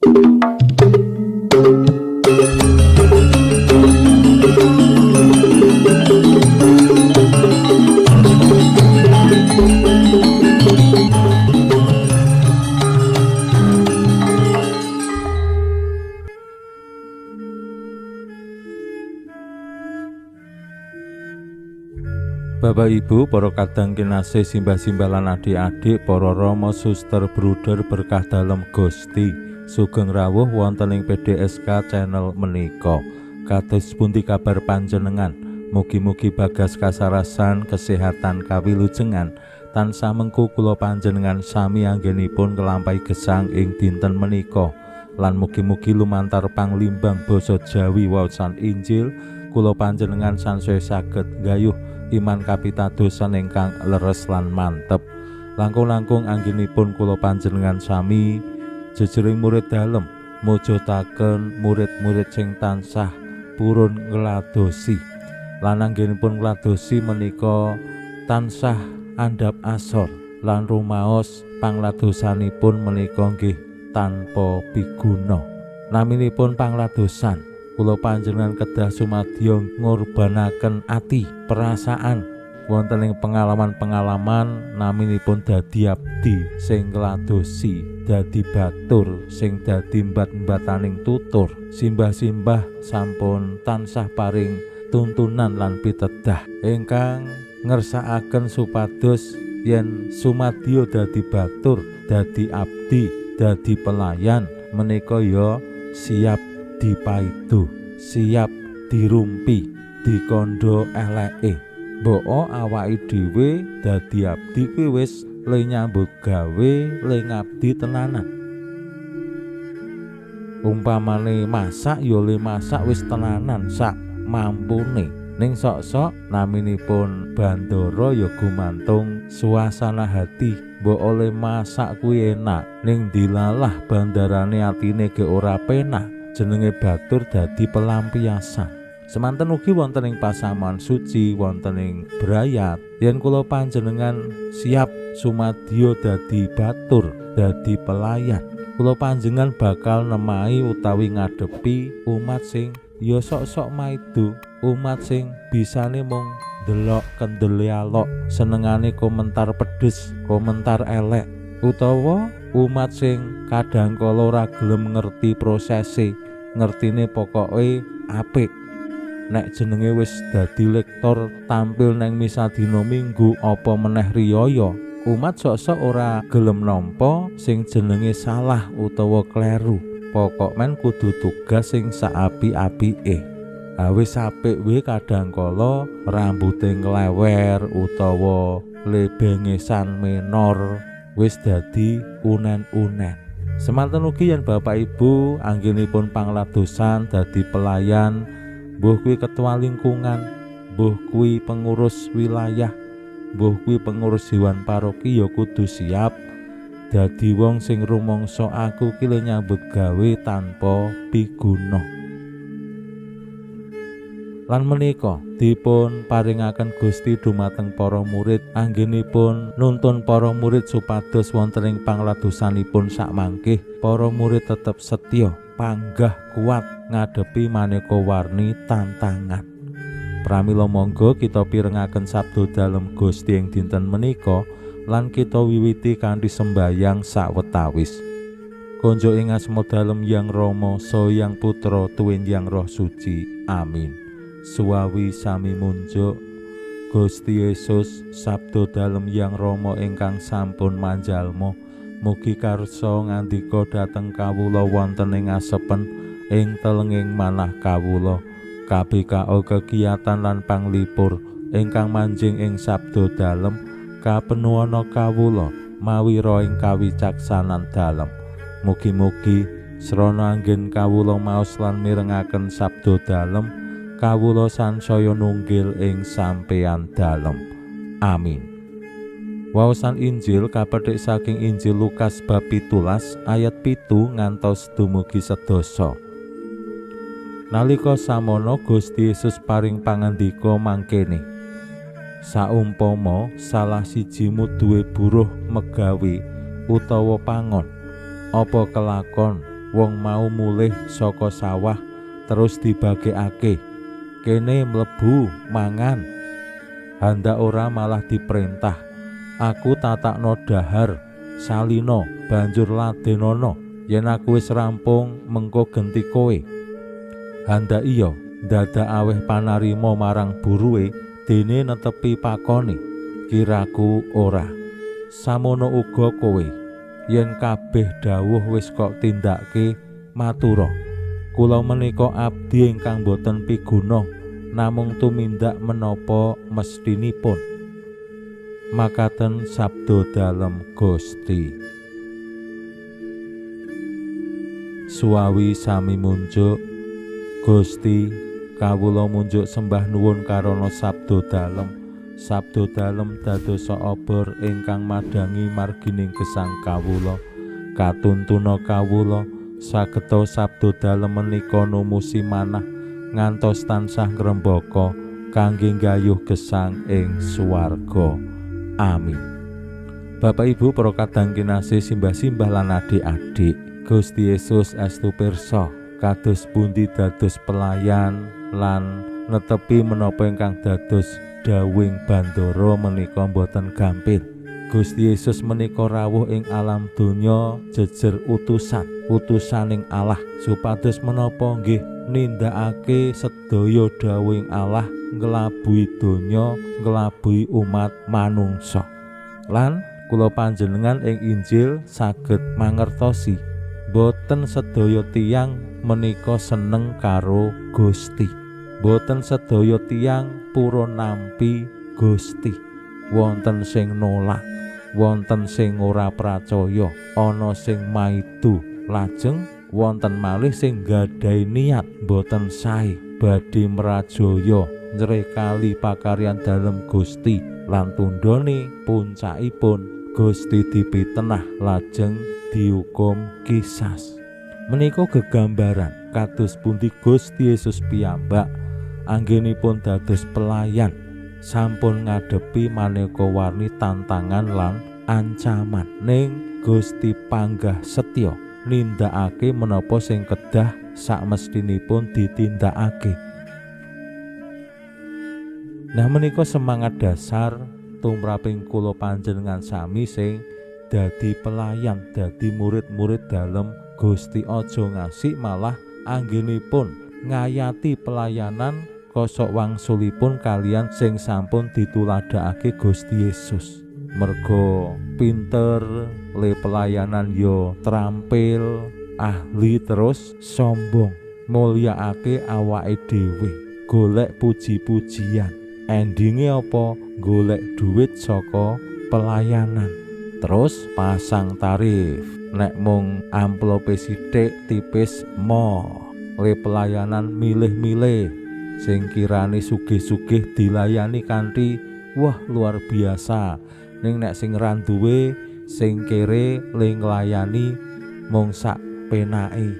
Bapak Ibu, para kadang kinasih simbah-simbah lan adik-adik, para rama suster bruder berkah dalem Gusti, sugeng rawuh wonten ing PDSK channel menika. Kados pundi kabar panjenengan? Mugi-mugi bagas kasarasan, kesehatan, kawilujengan tansah mengku kula panjenengan sami anggenipun nglampahi gesang ing dinten menika. Lan mugi-mugi lumantar panglimbang basa Jawi waosan Injil kula panjenengan sansaya saged nggayuh iman kapitadosan ingkang leres lan mantep. Langkung-langkung anggenipun kula panjenengan sami jejering murid dalem mujudaken murid-murid sing tansah purun ngladosi. Lan anggenipun ngladosi menika tansah andhap asor lan rumaos pangladosanipun menika nggih tanpa piguna. Naminipun pangladosan kula panjenengan kedah sumadya ngorbanaken ati, perasaan wonten ing pengalaman-pengalaman naminipun dadi abdi sing ngladosi, dadi batur sing dadi mbat-mbataning tutur. Simbah-simbah sampun tansah paring tuntunan lan pitedah ingkang ngersakaken supados yen sumadya dadi batur, dadi abdi, dadi pelayan menika ya siap dipaidu, siap dirumpi, dikondo eleke. Mbok awake dhewe dadi abdi kuwi wis le nyambut gawe, le ngabdi tenanan. Umpamane masak ya le masak wis tenanan sak mampune. Ning sok-sok naminipun bandara ya gumantung suasana hati. Mbok oleh masak kuwi enak, ning dilalah bandarane atine ge ora penak. Jenenge batur dadi pelampiasan. Semanten ugi wonten ing pasamuan suci, wonten ing brayat, yen kula panjenengan siap sumadya dadi batur, dadi pelayan, kula panjenengan bakal nemahi utawi ngadepi umat sing ya sok-sok maido, umat sing bisane mung delok kendele alok, senengane komentar pedes, komentar elek, utawa umat sing kadang kala ora gelem ngerti prosese, ngertine pokoke apik. Nek jenenge wis dadi lektor tampil neng misa dina Minggu apa meneh riyaya, umat sok-sok ora gelem nampa sing jenenge salah utawa kleru. Pokok men kudu tugas sing saapi-apike. Wis apik wae kadang kala rambute nglewer utawa lebengesan menor wis dadi unen-unen. Semanten ugi yen Bapak Ibu anggenipun pangladosan dadi pelayan, mbuh kuwi ketua lingkungan, mbuh kuwi pengurus wilayah, mbuh kuwi pengurus dewan paroki ya kudu siap dadi wong sing rumangsa aku ki le nyambut gawe tanpa piguna. Lan menika dipun paringaken Gusti dumateng para murid anggenipun nuntun para murid supados wonten ing pangladosanipun sakmangkih para murid tetep setya, panggah, kuat ngadepi maneka warni tantangan. Pramila monggo kita pirengaken sabda dalem Gusti ing dinten menika lan kita wiwiti kanthi sembayang sawetawis. Konjo ing asma dalem Yang Rama saha Yang Putra tuwin Yang Roh Suci. Amin. Suwawi sami munjuk Gusti Yesus sabda dalem Yang Rama ingkang sampun manjalma, mugi karsa ngandika dhateng kawula wonten ing asepen ing telenging manah kawula. KBKO kegiatan lan panglipur ingkang manjing ing sabda dalem kapenuhana kawula mawi roh ing kawicaksanan dalem. Mugi-mugi srana anggen kawula maos lan mirengaken sabda dalem, kawula sansaya nunggil ing sampeyan dalem. Amin. Waosan Injil kapetik saking Injil Lukas bab 17 ayat 7 ngantos dumugi 11. Nalika samono Gusti Yesus paring pangandika mangkene, saumpama salah sijimu duwe buruh megawe utawa pangon, apa kelakon wong mau mulih saka sawah terus dibagekake. Kene mlebu mangan. Handak ora malah diperintah. Aku tatakno dahar, salino, banjur ladenono. Yen aku wis rampung mengko genti kowe. Handak iya dadak aweh panarima marang buruhe dene netepi pakone. Kiraku ora. Samono uga kowe. Yen kabeh dawuh wis kok tindake, matura. Kula menika abdi ingkang boten piguna, namung tumindak menapa mestinipun. Makaten sabda dalem Gusti. Suawi sami munjuk. Gusti, kawula munjuk sembah nuwun karana sabda dalem. Sabda dalem dadosa obor ingkang madangi margining gesang kawula. Katuntuna kawula sageta sabda dalem menika numusi manah ngantos tansah ngrembaka kangge nggayuh gesang ing swarga. Amin. Bapak Ibu para kadang kinasih simbah-simbah lan adik-adik, Gusti Yesus estu pirsa kados pundi dados pelayan lan netepi menapa ingkang dados dawing bandara menika boten gampil. Gusti Yesus menika rawuh ing alam donya jejer utusaning Allah supados menapa nggih nindakake sedaya dawuhing Allah nglabui donya, nglabui umat manungsa. Lan kula panjenengan ing Injil saged mangertosi boten sedaya tiyang menika seneng karo Gusti. Boten sedaya tiyang purun nampi Gusti. Wonten sing nolak, wonten sing ora pracaya, ana sing maidu. Lajeng wonten malih sing gadhahi niat boten sae badhe mrajaya nyrekali pakaryan dalem Gusti lan tundhone puncakipun Gusti dipitenah lajeng diukum kisas. Menika gegambaran kados pundi Gusti Yesus piyambak anggenipun dados pelayan sampun ngadepi maneka warni tantangan lan ancaman ning Gusti panggah setya nindakake menapa sing kedah sakmestinipun ditindakake. Nah menika semangat dasar tumraping kula panjenengan sami sing dadi pelayan, dadi murid-murid dalem Gusti. Aja ngasik malah anggenipun ngayati pelayanan kosok wangsulipun kalian sing sampun dituladakake Gusti Yesus. Mergo pinter le pelayanan yo trampil, ahli terus sombong, mulyaake awake dhewe, golek puji-pujian. Endinge apa? Golek duit saka pelayanan. Terus pasang tarif. Nek mung amplope sithik tipis mo. Le pelayanan milih-milih. Sing kirane sugih-sugih dilayani kanthi wah luar biasa. Ning nek sing ra duwe, sing kere le nglayani mung sak penake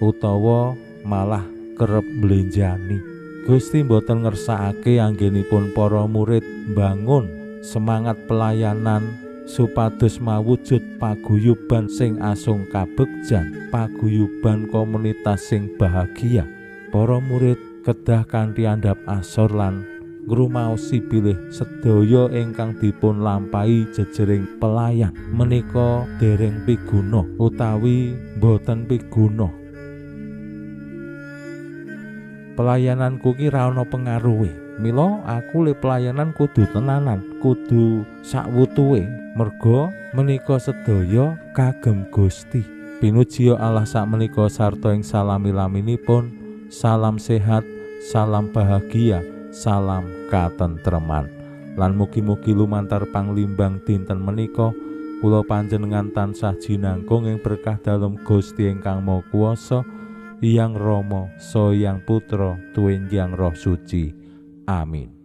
utawa malah kerep mblenjani. Gusti mboten ngersakake anggenipun para murid bangun semangat pelayanan supados mawujud paguyuban sing asung kabegjan, paguyuban komunitas sing bahagia. Para murid kedah kanthi andhap asor lan ngrumaosi bilih sedaya ingkang dipun lampahi jejering pelayan menika dereng piguna utawi boten piguna. Pelayananku ki ra ana pengaruhe. Mila aku le pelayanan kudu tenanan, kudu sakwutuhe. Merga menika sedaya kagem Gusti. Pinuji Allah sakmenika sarta ing salami-laminipun. Salam sehat, salam bahagia, salam katentreman. Lan mugi-mugi lumantar panglimbang dinten menika kula panjenengan tansah jinangkung ing berkah dalem Gusti ingkang Maha Kuwasa, Hyang Rama saha Hyang Putra tuwin Hyang Roh Suci. Amin.